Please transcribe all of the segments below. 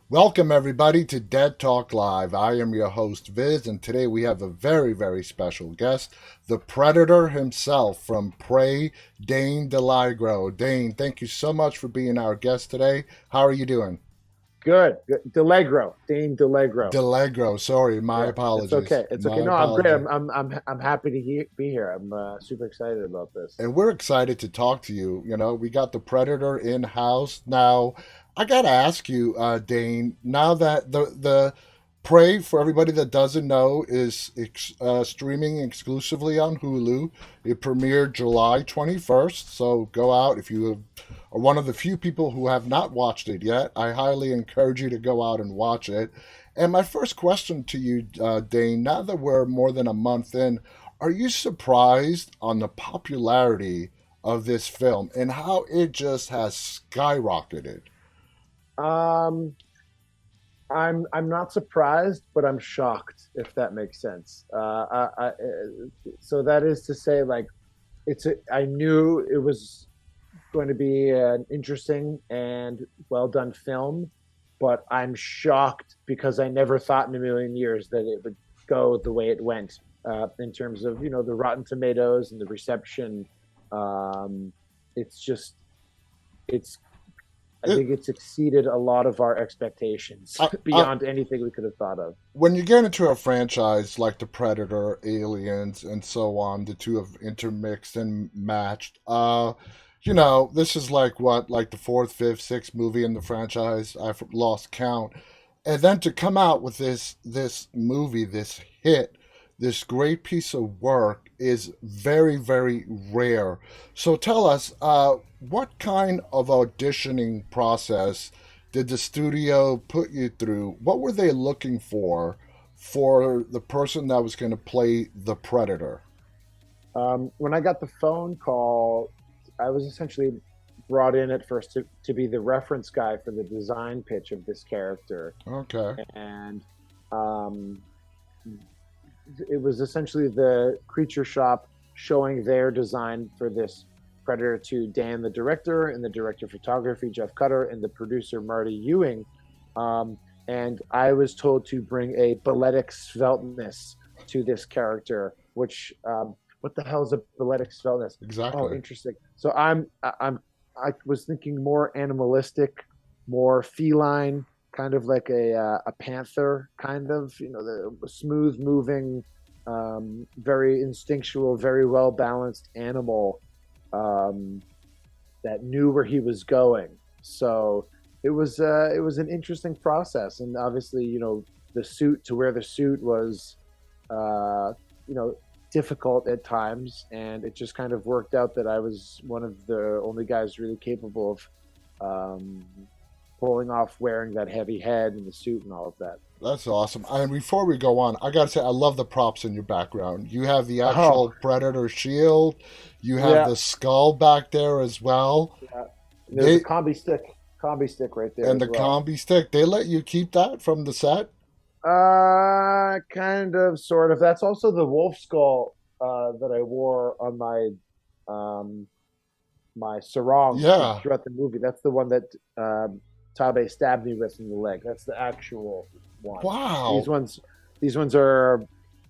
Welcome, everybody, to Dead Talk Live. I am your host, Viz, and today we have a very, very special guest, the Predator himself from Prey, Dane DiLiegro. Dane, thank you so much for being our guest today. How are you doing? Good. Good. DiLiegro, Dane DiLiegro. DiLiegro, sorry, my Yeah, it's apologies. okay. It's okay. My No, I'm great. apologies. I'm happy to be here. I'm super excited about this. And we're excited to talk to you. You know, we got the Predator in house. Now, I got to ask you, Dane, now that the Prey, for everybody that doesn't know, is streaming exclusively on Hulu. It premiered July 21st. So go out if you are one of the few people who have not watched it yet. I highly encourage you to go out and watch it. And my first question to you, Dane, now that we're more than a month in, are you surprised on the popularity of this film and how it just has skyrocketed? Um, I'm not surprised, but I'm shocked if that makes sense. So that is to say, like, I knew it was going to be an interesting and well done film, but I'm shocked because I never thought in a million years that it would go the way it went in terms of the Rotten Tomatoes and the reception. Um, it's just it's I It, think it's exceeded a lot of our expectations I, I, beyond anything we could have thought of. when you get into a franchise like the Predator, Aliens, and so on, the two have intermixed and matched. This is like what, like the fourth, fifth, sixth movie in the franchise. I've lost count. And then to come out with this movie, this hit, this great piece of work is very, very rare. So tell us, what kind of auditioning process did the studio put you through? What were they looking for the person that was going to play the Predator? When I got the phone call, I was essentially brought in at first to be the reference guy for the design pitch of this character. Okay. And um, it was essentially the creature shop showing their design for this Predator to Dan, the director, and the director of photography, Jeff Cutter, and the producer, Marty Ewing. And I was told to bring a balletic svelteness to this character, which what the hell is a balletic svelteness? Oh, Exactly. interesting. So I was thinking more animalistic, more feline, kind of like a panther, kind of the smooth moving, very instinctual, very well balanced animal um, that knew where he was going. So it was an interesting process, and obviously the suit to wear the suit was uh, you know difficult at times, and it just kind of worked out that I was one of the only guys really capable of um, pulling off wearing that heavy head and the suit and all of that. That's awesome. And before we go on, I gotta say, I love the props in your background. You have the Oh actual Predator shield. You have yeah, the skull back there as well. yeah. There's a They combi stick right there and as the well. combi stick. They let you keep that from the set. Kind of, sort of. That's also the wolf skull that I wore on um my sarong Yeah. throughout the movie. That's the one that Tabe stabbed me with in the leg. That's the actual one. These Wow. ones, these ones are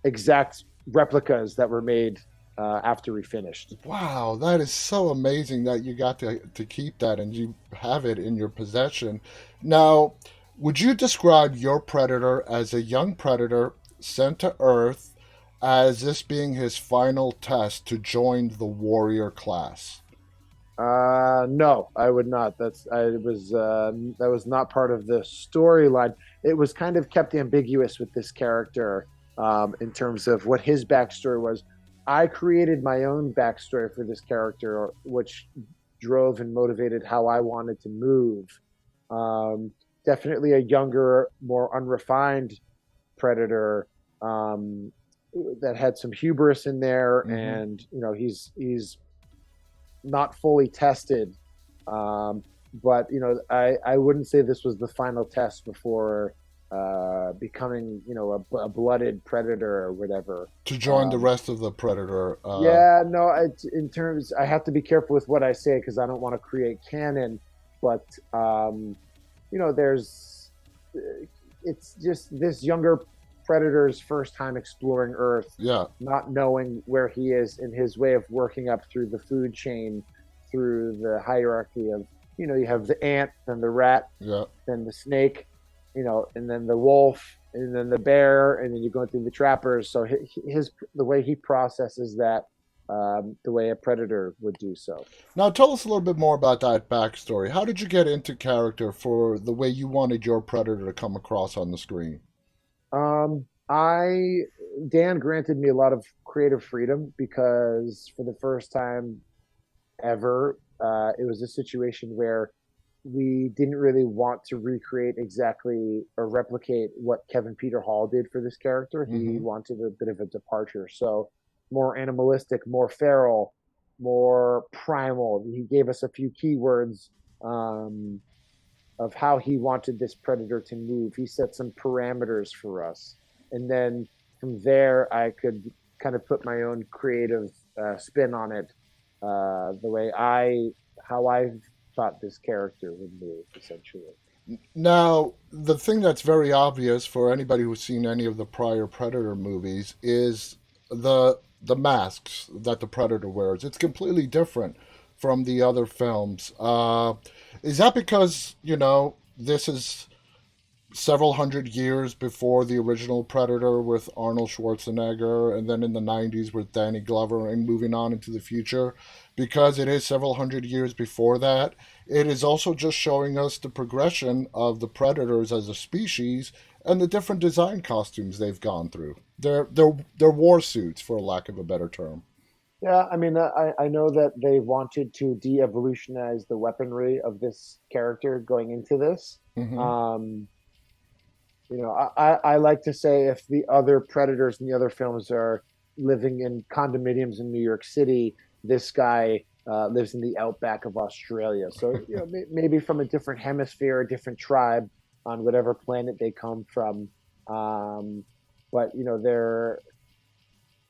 exact replicas that were made after we finished. Wow. That is so amazing that you got to keep that and you have it in your possession. Now, would you describe your Predator as a young Predator sent to Earth as this being his final test to join the warrior class? No, I would not. That was not part of the storyline. It was kind of kept ambiguous with this character in terms of what his backstory was. I created my own backstory for this character, which drove and motivated how I wanted to move. Um, Definitely a younger, more unrefined predator that had some hubris in there, Hmm. and he's not fully tested. Um, but I wouldn't say this was the final test before becoming a blooded predator or whatever. To join the Um, rest of the Predator. yeah, no, in terms I have to be careful with what I say because I don't want to create canon. But there's it's just this younger predator's first time exploring Earth, Yeah, not knowing where he is in his way of working up through the food chain, through the hierarchy of, you have the ant, then the rat, yeah. then the snake, and then the wolf, and then the bear, and then you're going through the trappers. So his the way he processes that, the way a predator would do so. Now tell us a little bit more about that backstory. How did you get into character for the way you wanted your predator to come across on the screen? I Dan granted me a lot of creative freedom because for the first time ever, it was a situation where we didn't really want to recreate exactly or replicate what Kevin Peter Hall did for this character. He Mm-hmm. wanted a bit of a departure, so more animalistic, more feral, more primal. He gave us a few keywords, um, of how he wanted this predator to move. He set some parameters for us, and then from there, I could kind of put my own creative spin on it, the way how I thought this character would move, essentially. Now, the thing that's very obvious for anybody who's seen any of the prior Predator movies is the masks that the Predator wears. It's completely different from the other films. Is that because this is several hundred years before the original Predator with Arnold Schwarzenegger, and then in the 90s with Danny Glover, and moving on into the future? Because it is several hundred years before that, it is also just showing us the progression of the Predators as a species and the different design costumes they've gone through. They're war suits, for lack of a better term. Yeah, I mean, I know that they wanted to de-evolutionize the weaponry of this character going into this. Hmm. Um, I like to say if the other predators in the other films are living in condominiums in New York City, this guy lives in the outback of Australia. So, maybe from a different hemisphere, a different tribe on whatever planet they come from. Um, but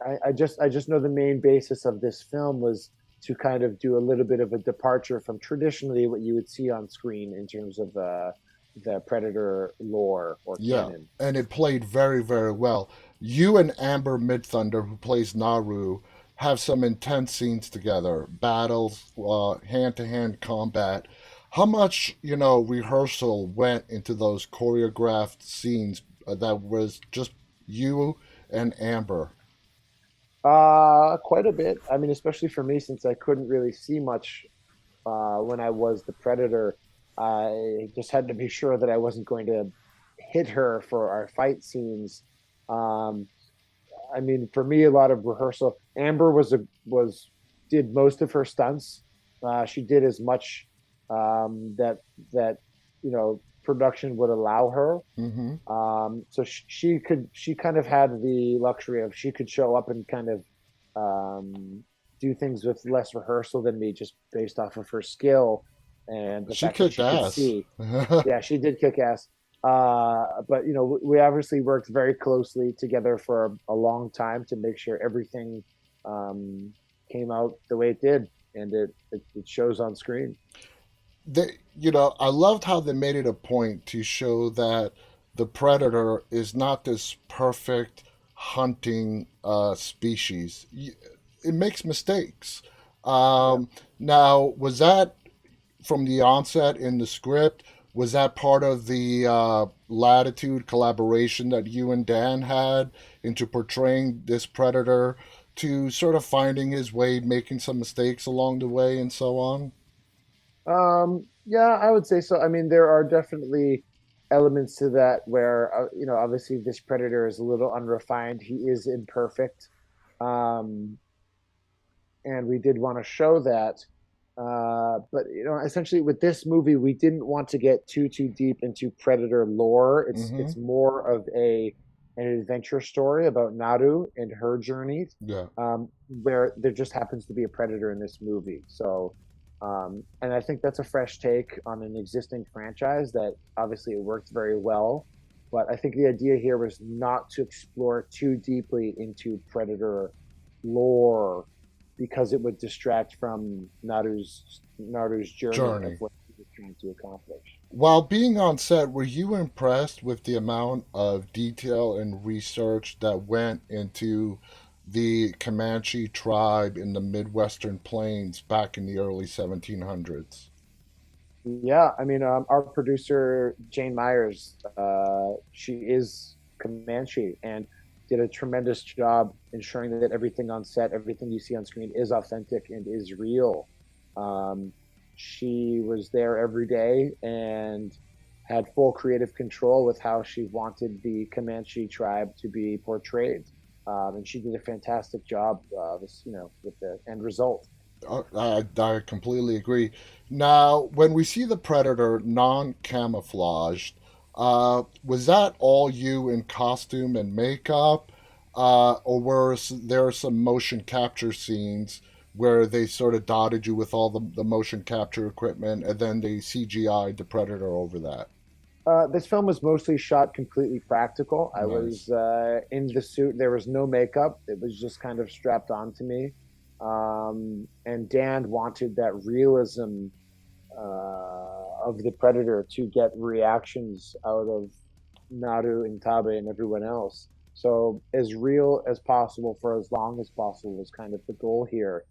I just know the main basis of this film was to kind of do a little bit of a departure from traditionally what you would see on screen in terms of the Predator lore or Yeah, canon. and it played very, very well. You and Amber Midthunder, who plays Naru, have some intense scenes together, battles, hand to hand combat. How much, rehearsal went into those choreographed scenes that was just you and Amber? Quite a bit. I mean, especially for me, since I couldn't really see much when I was the Predator. I just had to be sure that I wasn't going to hit her for our fight scenes. Um, I mean, for me, a lot of rehearsal. Amber was did most of her stunts. She did as much that production would allow her. Mm-hmm. So she kind of had the luxury of she could show up and kind of do things with less rehearsal than me, just based off of her skill and the She fact that kicked she could ass. see. Yeah, she did kick ass. But we obviously worked very closely together for a long time to make sure everything um, came out the way it did, and it shows on screen. I loved how they made it a point to show that the predator is not this perfect hunting species. It makes mistakes. Yeah. Now, was that from the onset in the script? Was that part of the latitude collaboration that you and Dan had into portraying this predator to sort of finding his way, making some mistakes along the way, and so on? Yeah, I would say so. I mean, there are definitely elements to that where, obviously this predator is a little unrefined. He is imperfect. Um, and we did want to show that. But essentially with this movie, we didn't want to get too deep into predator lore. It's Mm-hmm. it's more of an adventure story about Naru and her journey, Yeah. where there just happens to be a predator in this movie. So, and I think that's a fresh take on an existing franchise that obviously it worked very well. But I think the idea here was not to explore too deeply into predator lore because it would distract from Naru's journey of Journey. what he was trying to accomplish. While being on set, were you impressed with the amount of detail and research that went into the Comanche tribe in the Midwestern plains back in the early 1700s? Yeah, I mean, our producer Jane Myers, she is Comanche and did a tremendous job ensuring that everything on set, everything you see on screen, is authentic and is real. Um, she was there every day and had full creative control with how she wanted the Comanche tribe to be portrayed, and she did a fantastic job. With the end result. I completely agree. Now, when we see the Predator non camouflaged, was that all you in costume and makeup? Or there some motion capture scenes where they sort of dotted you with all the motion capture equipment and then they CGI'd the Predator over that? This film was mostly shot completely practical. I was Nice. in the suit. There was no makeup. It was just kind of strapped onto me. And Dan wanted that realism of the predator to get reactions out of Naru and Tabe and everyone else. So as real as possible for as long as possible was kind of the goal here.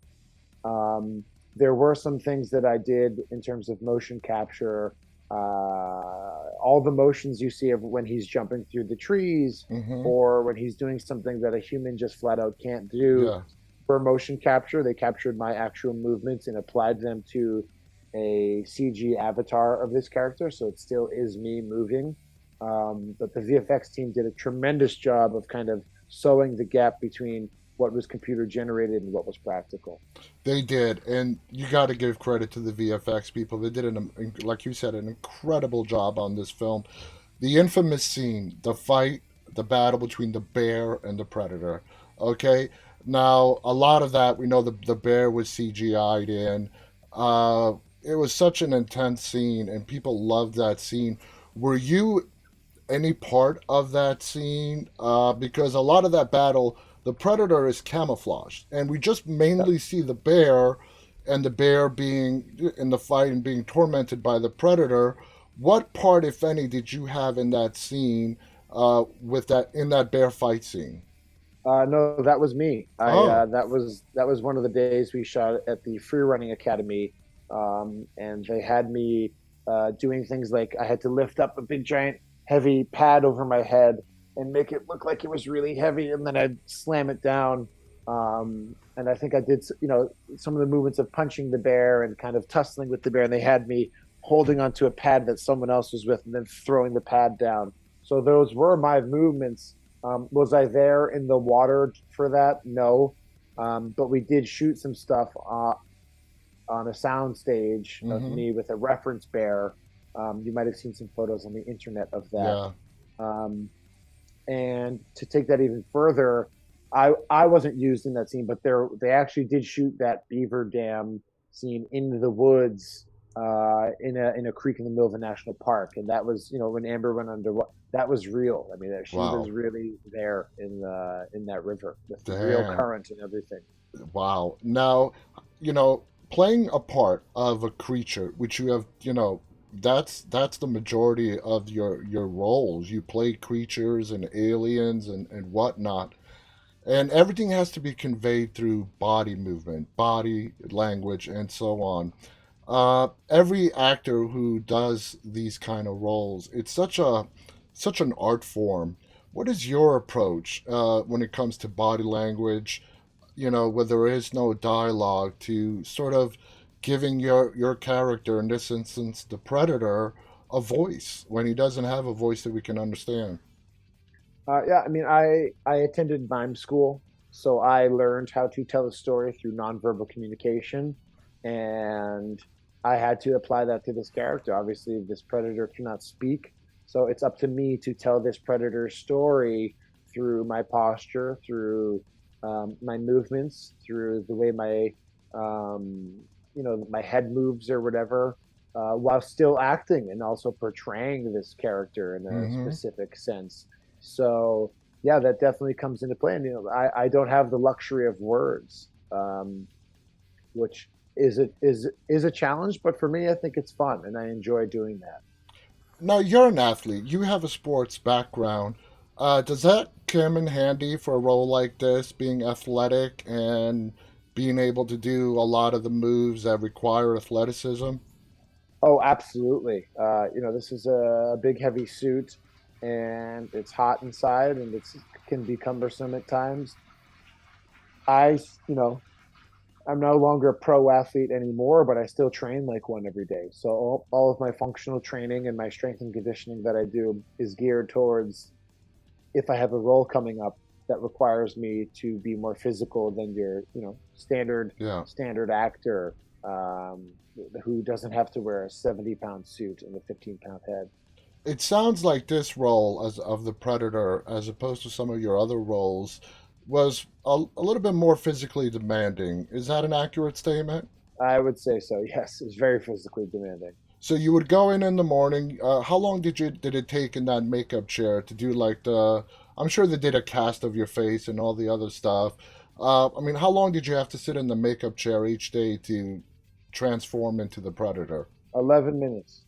Um, there were some things that I did in terms of motion capture. All the motions you see of when he's jumping through the trees Mm-hmm. or when he's doing something that a human just flat out can't do. Yeah. For motion capture, they captured my actual movements and applied them to a CG avatar of this character, so it still is me moving. But the VFX team did a tremendous job of kind of sewing the gap between what was computer generated and what was practical. They did, and you got to give credit to the VFX people. They did like you said, an incredible job on this film. The infamous scene, the fight, the battle between the bear and the predator. Okay, now a lot of that we know the bear was CGI'd in. Uh, it was such an intense scene, and people loved that scene. Were you any part of that scene? Because a lot of that battle, the predator is camouflaged, and we just mainly see the bear, and the bear being in the fight and being tormented by the predator. What part, if any, did you have in that scene? With that in that bear fight scene? No, that was me. I Oh, that was one of the days we shot at the Free Running Academy, and they had me doing things like I had to lift up a big giant heavy pad over my head and make it look like it was really heavy, and then I'd slam it down. And I think I did, some of the movements of punching the bear and kind of tussling with the bear, and they had me holding onto a pad that someone else was with, and then throwing the pad down. So those were my movements. Was I there in the water for that? No. But we did shoot some stuff on a sound stage of mm-hmm. me with a reference bear. You might have seen some photos on the internet of that. Yeah. Um, and to take that even further, I wasn't used in that scene, but they actually did shoot that beaver dam scene in the woods in a creek in the middle of a national park, and that was when Amber went under. That was real. I mean, she was Wow. really there in that river with the real Damn. current and everything. Wow. Now, playing a part of a creature, which you have, that's the majority of your roles. You play creatures and aliens and whatnot. And everything has to be conveyed through body movement, body language, and so on. Every actor who does these kind of roles, it's such an art form. What is your approach when it comes to body language? Where there is no dialogue, to sort of giving your character, in this instance the predator, a voice when he doesn't have a voice that we can understand. Yeah, I mean, I attended mime school, so I learned how to tell a story through nonverbal communication, and I had to apply that to this character. Obviously, this predator cannot speak, so it's up to me to tell this predator's story through my posture, through my movements, through the way my head moves or whatever, while still acting and also portraying this character in a Mm-hmm. specific sense. So yeah, that definitely comes into play. And I don't have the luxury of words, which is a challenge, but for me, I think it's fun and I enjoy doing that. Now you're an athlete. You have a sports background. Does that come in handy for a role like this, being athletic and being able to do a lot of the moves that require athleticism? Oh, absolutely. This is a big, heavy suit, and it's hot inside, and it can be cumbersome at times. I, you know, I'm no longer a pro athlete anymore, but I still train like one every day. So all of my functional training and my strength and conditioning that I do is geared towards if I have a role coming up that requires me to be more physical than your, standard Yeah. standard actor, who doesn't have to wear a 70-pound suit and a 15-pound head. It sounds like this role as of the Predator, as opposed to some of your other roles, was a little bit more physically demanding. Is that an accurate statement? I would say so. Yes, it's very physically demanding. So you would go in the morning. How long did it take in that makeup chair to do like the? I'm sure they did a cast of your face and all the other stuff. I mean, how long did you have to sit in the makeup chair each day to transform into the Predator? 11 minutes.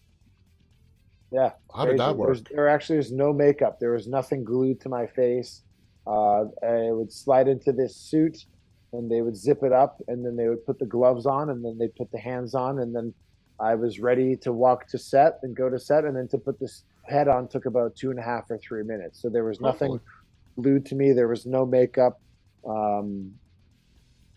Yeah, How did that crazy. work? There actually is no makeup. There was nothing glued to my face. I would slide into this suit, and they would zip it up, and then they would put the gloves on, and then they'd put the hands on, and then I was ready to walk to set and go to set, and then to put this head on took about 2.5 or 3 minutes. So there was Oh, nothing glued to me. There was no makeup. Um,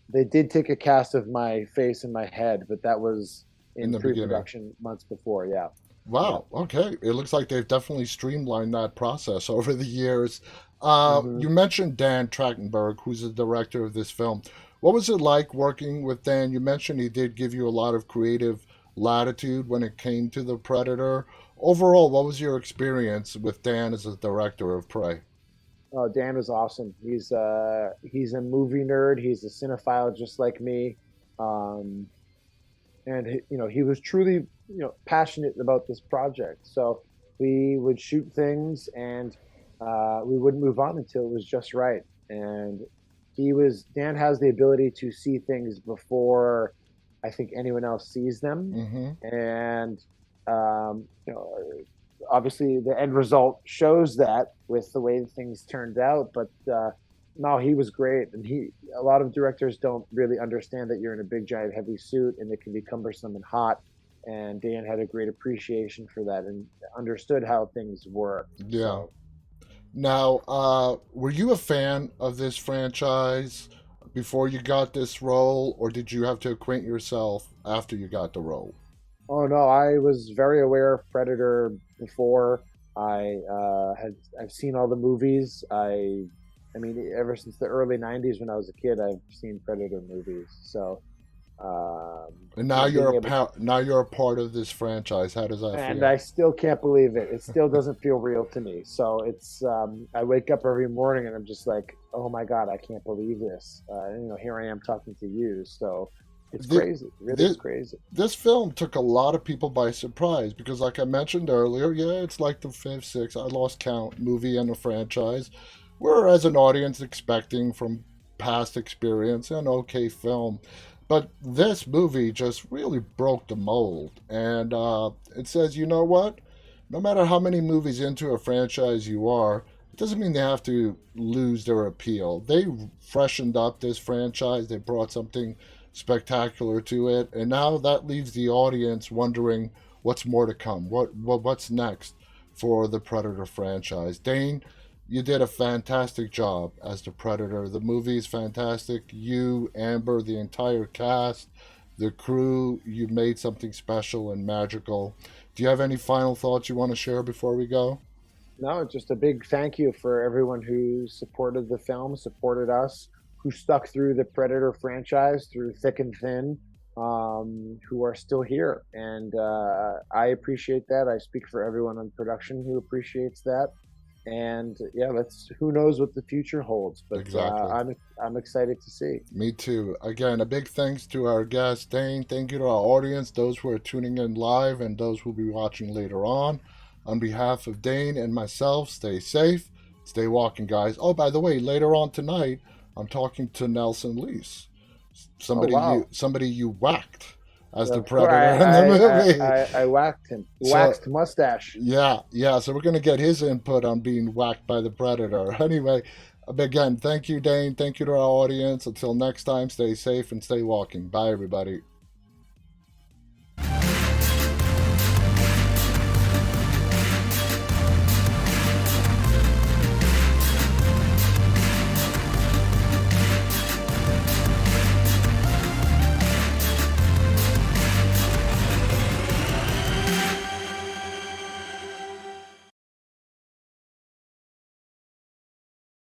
they did take a cast of my face and my head, but that was in in the beginning. pre-production months before. Yeah, yeah. Wow. Okay. It looks like they've definitely streamlined that process over the years. Hmm. You mentioned Dan Trachtenberg, who's the director of this film. What was it like working with Dan? You mentioned he did give you a lot of creative latitude when it came to the Predator. Overall, what was your experience with Dan as a director of Prey? Oh, Dan is awesome. He's a movie nerd. He's a cinephile just like me, um, and he was truly passionate about this project. So we would shoot things, and we wouldn't move on until it was just right. And Dan has the ability to see things before I think anyone else sees them, Mm-hmm. and um, you know obviously the end result shows that with the way things turned out. But no, he was great, and a lot of directors don't really understand that you're in a big giant heavy suit and it can be cumbersome and hot. And Dan had a great appreciation for that and understood how things worked. Yeah. So Now, were you a fan of this franchise before you got this role, or did you have to acquaint yourself after you got the role? oh no, I was very aware of Predator before. I've seen all the movies. I mean, ever since the early '90s when I was a kid, I've seen Predator movies. So um, And now being able, now you're a part of this franchise. How does that and I feel? still can't believe it. It still doesn't feel real to me. So I wake up every morning and I'm just like, oh my god, I can't believe this. Here I am talking to you. So it's The, crazy. It really is this, crazy. this film took a lot of people by surprise because, like I mentioned earlier, yeah, it's like the fifth, sixth, I lost count, movie in a franchise. We're, as an audience, expecting from past experience an okay film. But this movie just really broke the mold. And it says, you know what? No matter how many movies into a franchise you are, it doesn't mean they have to lose their appeal. They freshened up this franchise, they brought something spectacular to it, and now that leaves the audience wondering what's more to come. What's next for the Predator franchise? Dane, you did a fantastic job as the Predator. The movie is fantastic. You, Amber, the entire cast, the crew, you made something special and magical. Do you have any final thoughts you want to share before we go? No, just a big thank you for everyone who supported the film, supported us, who stuck through the Predator franchise through thick and thin, who are still here. And I appreciate that. I speak for everyone on production who appreciates that. And yeah, let's. Who knows what the future holds? But Exactly. I'm excited to see. Me too. Again, a big thanks to our guest, Dane. Thank you to our audience, those who are tuning in live and those who will be watching later on. On behalf of Dane and myself, stay safe, stay walking, guys. Oh, by the way, later on tonight, I'm talking to Nelson Lease. Oh wow. somebody you whacked as the Of course, predator in the movie. I whacked him. So Waxed mustache. yeah, yeah. So we're gonna get his input on being whacked by the predator. Anyway, again, thank you, Dane. Thank you to our audience. Until next time, stay safe and stay walking. Bye, everybody.